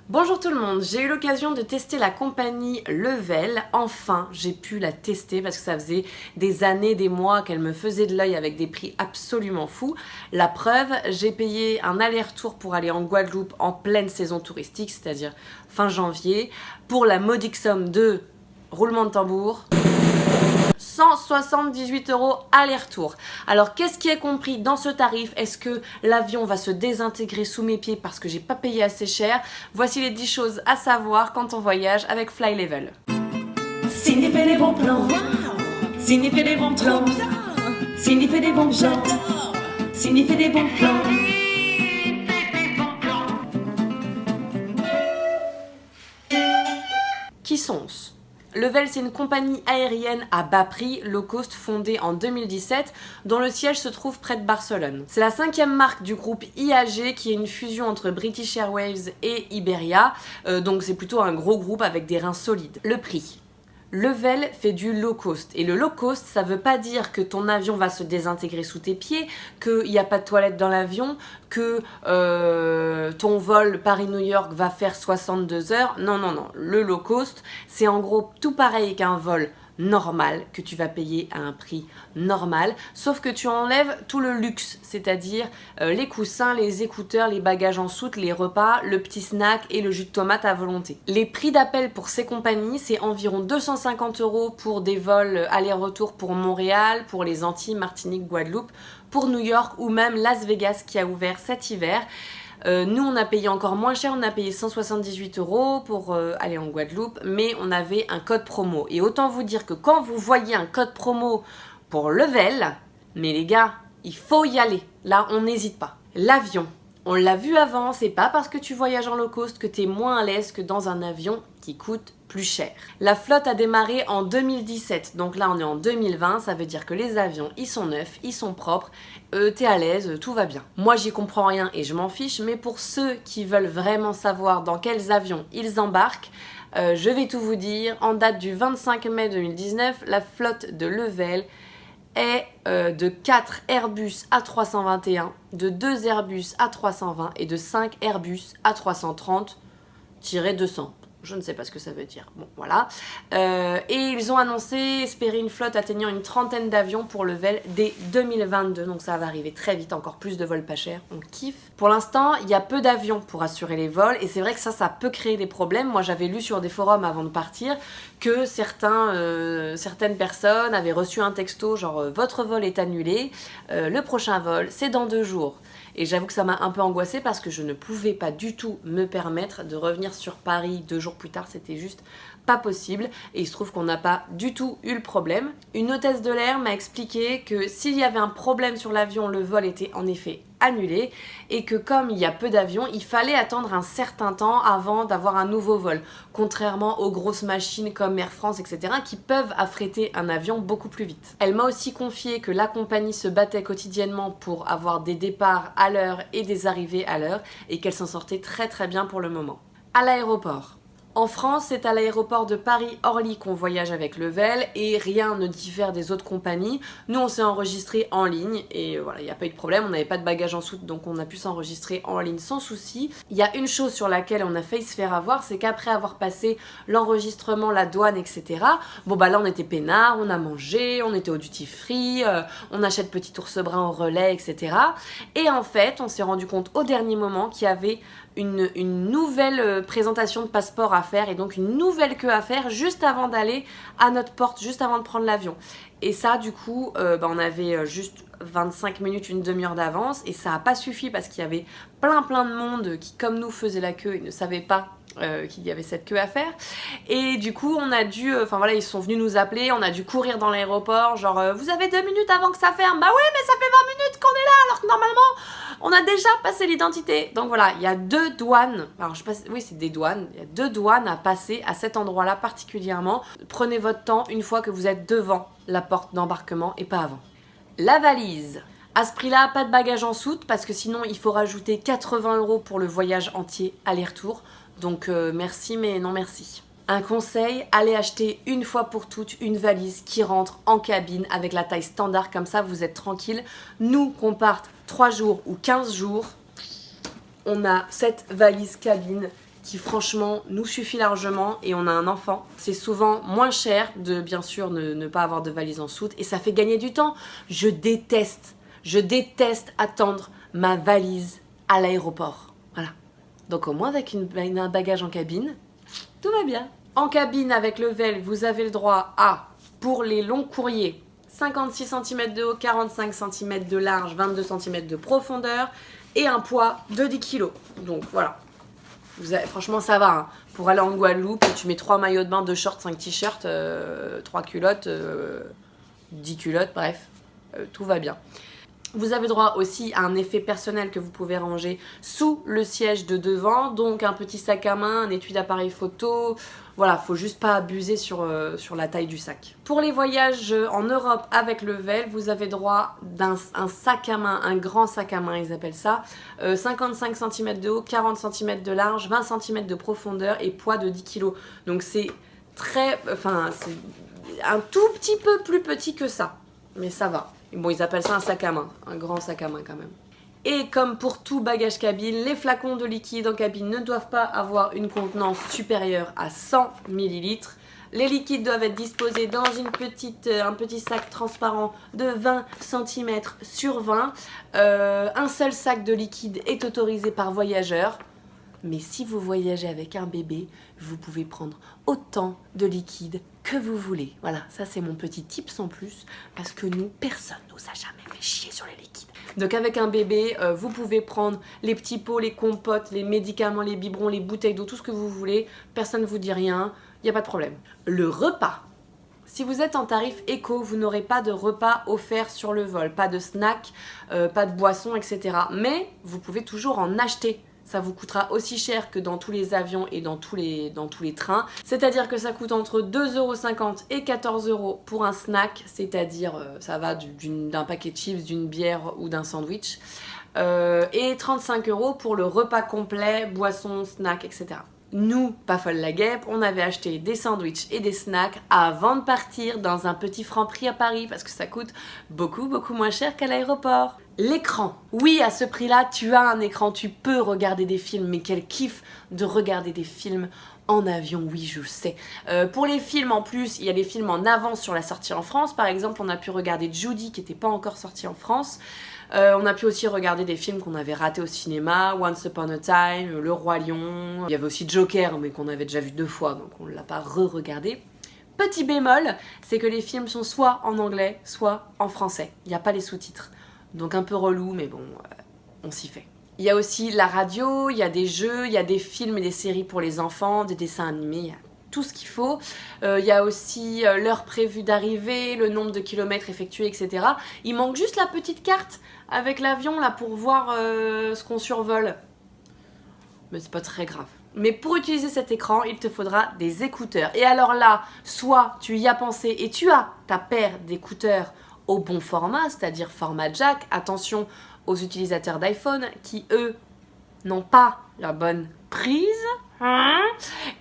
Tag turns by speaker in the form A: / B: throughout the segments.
A: Bonjour tout le monde, j'ai eu l'occasion de tester la compagnie Level. Enfin, j'ai pu la tester parce que ça faisait des années, des mois qu'elle me faisait de l'œil avec des prix absolument fous. La preuve, j'ai payé un aller-retour pour aller en Guadeloupe en pleine saison touristique, c'est-à-dire fin janvier, pour la modique somme de, roulement de tambour, 178 € aller-retour. Alors qu'est-ce qui est compris dans ce tarif? Est-ce que l'avion va se désintégrer sous mes pieds parce que j'ai pas payé assez cher? Voici les 10 choses à savoir quand on voyage avec FlyLevel.
B: Cindy fait des bons plans. Cindy fait des bons plans. Cindy fait des bons plans. Cindy fait des bons plans.
A: Qui sont-ce? Level, c'est une compagnie aérienne à bas prix, low cost, fondée en 2017, dont le siège se trouve près de Barcelone. C'est la 5e marque du groupe IAG, qui est une fusion entre British Airways et Iberia, donc c'est plutôt un gros groupe avec des reins solides. Le prix. Level fait du low cost. Et le low cost, ça veut pas dire que ton avion va se désintégrer sous tes pieds, qu'il n'y a pas de toilette dans l'avion, que ton vol Paris-New York va faire 62 heures. Non, non, non. Le low cost, c'est en gros tout pareil qu'un vol normal, que tu vas payer à un prix normal, sauf que tu enlèves tout le luxe, c'est-à-dire les coussins, les écouteurs, les bagages en soute, les repas, le petit snack et le jus de tomate à volonté. Les prix d'appel pour ces compagnies, c'est environ 250 € pour des vols aller-retour pour Montréal, pour les Antilles, Martinique, Guadeloupe, pour New York ou même Las Vegas qui a ouvert cet hiver. Nous, on a payé encore moins cher, on a payé 178 € pour aller en Guadeloupe, mais on avait un code promo. Et autant vous dire que quand vous voyez un code promo pour Level, mais les gars, il faut y aller. Là, on n'hésite pas. L'avion, on l'a vu avant, c'est pas parce que tu voyages en low cost que tu es moins à l'aise que dans un avion qui coûte plus cher. La flotte a démarré en 2017, donc là on est en 2020, ça veut dire que les avions, ils sont neufs, ils sont propres, t'es à l'aise, tout va bien. Moi j'y comprends rien et je m'en fiche, mais pour ceux qui veulent vraiment savoir dans quels avions ils embarquent, je vais tout vous dire. En date du 25 mai 2019, la flotte de Level est de 4 Airbus A321, de 2 Airbus A320 et de 5 Airbus A330-200. Je ne sais pas ce que ça veut dire. Bon, voilà. Et ils ont annoncé espérer une flotte atteignant une 30aine d'avions pour Level dès 2022. Donc ça va arriver très vite, encore plus de vols pas chers. On kiffe. Pour l'instant, il y a peu d'avions pour assurer les vols. Et c'est vrai que ça peut créer des problèmes. Moi, j'avais lu sur des forums avant de partir que certaines personnes avaient reçu un texto genre « Votre vol est annulé. Le prochain vol, c'est dans 2 jours. » Et j'avoue que ça m'a un peu angoissée parce que je ne pouvais pas du tout me permettre de revenir sur Paris 2 jours plus tard, c'était juste pas possible. Et il se trouve qu'on n'a pas du tout eu le problème. Une hôtesse de l'air m'a expliqué que s'il y avait un problème sur l'avion, le vol était en effet annulé et que comme il y a peu d'avions, il fallait attendre un certain temps avant d'avoir un nouveau vol, contrairement aux grosses machines comme Air France, etc., qui peuvent affréter un avion beaucoup plus vite. Elle m'a aussi confié que la compagnie se battait quotidiennement pour avoir des départs à l'heure et des arrivées à l'heure et qu'elle s'en sortait très très bien pour le moment. À l'aéroport. En France, c'est à l'aéroport de Paris-Orly qu'on voyage avec Level et rien ne diffère des autres compagnies. Nous, on s'est enregistré en ligne et voilà, il n'y a pas eu de problème. On n'avait pas de bagages en soute, donc on a pu s'enregistrer en ligne sans souci. Il y a une chose sur laquelle on a failli se faire avoir, c'est qu'après avoir passé l'enregistrement, la douane, etc., bon bah là, on était peinard, on a mangé, on était au duty free, on achète petit ours brun au relais, etc. Et en fait, on s'est rendu compte au dernier moment qu'il y avait une nouvelle présentation de passeport à faire et donc une nouvelle queue à faire juste avant d'aller à notre porte, juste avant de prendre l'avion. Et ça, du coup, on avait juste 25 minutes, une demi-heure d'avance et ça n'a pas suffi parce qu'il y avait plein de monde qui, comme nous, faisait la queue et ne savait pas qu'il y avait cette queue à faire. Et du coup, on a dû... ils sont venus nous appeler, on a dû courir dans l'aéroport, genre vous avez 2 minutes avant que ça ferme. Bah oui, mais ça fait 20 minutes qu'on est là, alors que normalement, on a déjà passé l'identité. Donc voilà, il y a 2 douanes. Alors, oui, c'est des douanes. Il y a 2 douanes à passer à cet endroit-là particulièrement. Prenez votre temps une fois que vous êtes devant la porte d'embarquement et pas avant. La valise. À ce prix-là, pas de bagages en soute parce que sinon, il faut rajouter 80 € pour le voyage entier aller-retour. Donc merci mais non merci. Un conseil, allez acheter une fois pour toutes une valise qui rentre en cabine avec la taille standard, comme ça vous êtes tranquille. Nous, qu'on parte 3 jours ou 15 jours, on a cette valise cabine qui franchement nous suffit largement et on a un enfant. C'est souvent moins cher de bien sûr ne pas avoir de valise en soute et ça fait gagner du temps. Je déteste attendre ma valise à l'aéroport. Voilà. Donc au moins avec un bagage en cabine, tout va bien. En cabine avec le VEL, vous avez le droit à, pour les longs courriers, 56 cm de haut, 45 cm de large, 22 cm de profondeur et un poids de 10 kg. Donc voilà. Franchement ça va. Hein. Pour aller en Guadeloupe, tu mets 3 maillots de bain, 2 shorts, 5 t-shirts, 3 culottes, 10 culottes, bref, tout va bien. Vous avez droit aussi à un effet personnel que vous pouvez ranger sous le siège de devant, donc un petit sac à main, un étui d'appareil photo, voilà, faut juste pas abuser sur la taille du sac. Pour les voyages en Europe avec le VEL, vous avez droit d'un sac à main, un grand sac à main ils appellent ça, 55 cm de haut, 40 cm de large, 20 cm de profondeur et poids de 10 kg. Donc c'est c'est un tout petit peu plus petit que ça, mais ça va. Bon, ils appellent ça un sac à main, un grand sac à main quand même. Et comme pour tout bagage cabine, les flacons de liquide en cabine ne doivent pas avoir une contenance supérieure à 100 ml. Les liquides doivent être disposés dans un petit sac transparent de 20 cm sur 20. Un seul sac de liquide est autorisé par voyageur. Mais si vous voyagez avec un bébé, vous pouvez prendre autant de liquide que vous voulez. Voilà, ça c'est mon petit tips en plus, parce que nous, personne nous a jamais fait chier sur les liquides. Donc avec un bébé, vous pouvez prendre les petits pots, les compotes, les médicaments, les biberons, les bouteilles d'eau, tout ce que vous voulez. Personne ne vous dit rien, il n'y a pas de problème. Le repas. Si vous êtes en tarif éco, vous n'aurez pas de repas offert sur le vol, pas de snack, pas de boissons, etc. Mais vous pouvez toujours en acheter. Ça vous coûtera aussi cher que dans tous les avions et dans tous les trains. C'est-à-dire que ça coûte entre 2,50 € et 14 € pour un snack, c'est-à-dire ça va d'un paquet de chips, d'une bière ou d'un sandwich. Et 35 € pour le repas complet, boissons, snacks, etc. Nous, pas folle la guêpe, on avait acheté des sandwichs et des snacks avant de partir dans un petit Franprix à Paris parce que ça coûte beaucoup moins cher qu'à l'aéroport. L'écran. Oui, à ce prix-là, tu as un écran, tu peux regarder des films, mais quel kiff de regarder des films en avion, oui, je sais. Pour les films, en plus, il y a des films en avance sur la sortie en France. Par exemple, on a pu regarder Judy, qui n'était pas encore sorti en France. On a pu aussi regarder des films qu'on avait ratés au cinéma, Once Upon a Time, Le Roi Lion. Il y avait aussi Joker, mais qu'on avait déjà vu 2 fois, donc on ne l'a pas re-regardé. Petit bémol, c'est que les films sont soit en anglais, soit en français. Il n'y a pas les sous-titres. Donc un peu relou, mais bon, on s'y fait. Il y a aussi la radio, il y a des jeux, il y a des films et des séries pour les enfants, des dessins animés, il y a tout ce qu'il faut. Il y a aussi l'heure prévue d'arrivée, le nombre de kilomètres effectués, etc. Il manque juste la petite carte avec l'avion là pour voir ce qu'on survole. Mais c'est pas très grave. Mais pour utiliser cet écran, il te faudra des écouteurs. Et alors là, soit tu y as pensé et tu as ta paire d'écouteurs au bon format, c'est-à-dire format jack. Attention aux utilisateurs d'iPhone qui, eux, n'ont pas la bonne prise.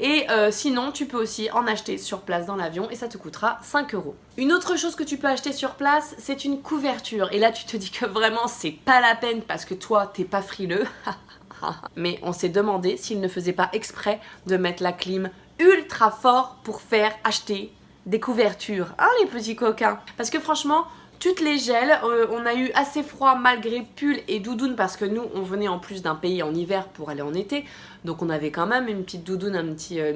A: Et sinon, tu peux aussi en acheter sur place dans l'avion et ça te coûtera 5 €. Une autre chose que tu peux acheter sur place, c'est une couverture. Et là, tu te dis que vraiment, c'est pas la peine parce que toi, t'es pas frileux. Mais on s'est demandé s'ils ne faisaient pas exprès de mettre la clim ultra fort pour faire acheter des couvertures, hein, les petits coquins. Parce que franchement, tu te les gèles, on a eu assez froid malgré pull et doudoune parce que nous, on venait en plus d'un pays en hiver pour aller en été. Donc on avait quand même une petite doudoune, une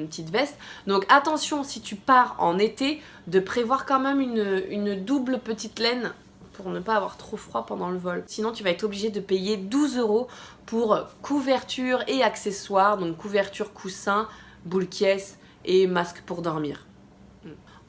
A: petite veste. Donc attention, si tu pars en été, de prévoir quand même une double petite laine pour ne pas avoir trop froid pendant le vol. Sinon, tu vas être obligé de payer 12 € pour couverture et accessoires. Donc couverture, coussin, boule caisse et masque pour dormir.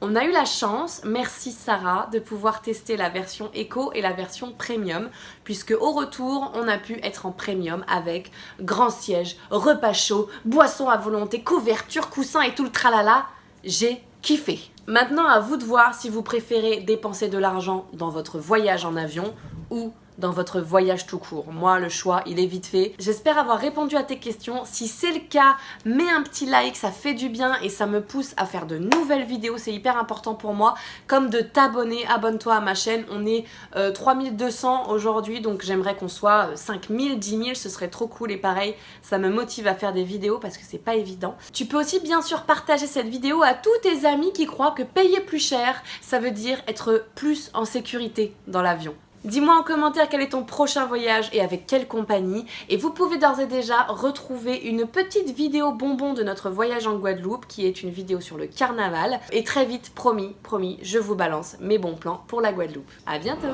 A: On a eu la chance, merci Sarah, de pouvoir tester la version Eco et la version Premium, puisque au retour, on a pu être en Premium avec grand siège, repas chaud, boisson à volonté, couverture, coussin et tout le tralala. J'ai kiffé. Maintenant, à vous de voir si vous préférez dépenser de l'argent dans votre voyage en avion ou dans votre voyage tout court. Moi, le choix, il est vite fait. J'espère avoir répondu à tes questions. Si c'est le cas, mets un petit like, ça fait du bien et ça me pousse à faire de nouvelles vidéos. C'est hyper important pour moi. Comme de t'abonner, abonne-toi à ma chaîne. On est 3200 aujourd'hui, donc j'aimerais qu'on soit 5000, 10 000, ce serait trop cool. Et pareil, ça me motive à faire des vidéos parce que c'est pas évident. Tu peux aussi bien sûr partager cette vidéo à tous tes amis qui croient que payer plus cher, ça veut dire être plus en sécurité dans l'avion. Dis-moi en commentaire quel est ton prochain voyage et avec quelle compagnie. Et vous pouvez d'ores et déjà retrouver une petite vidéo bonbon de notre voyage en Guadeloupe qui est une vidéo sur le carnaval. Et très vite, promis, je vous balance mes bons plans pour la Guadeloupe. À bientôt!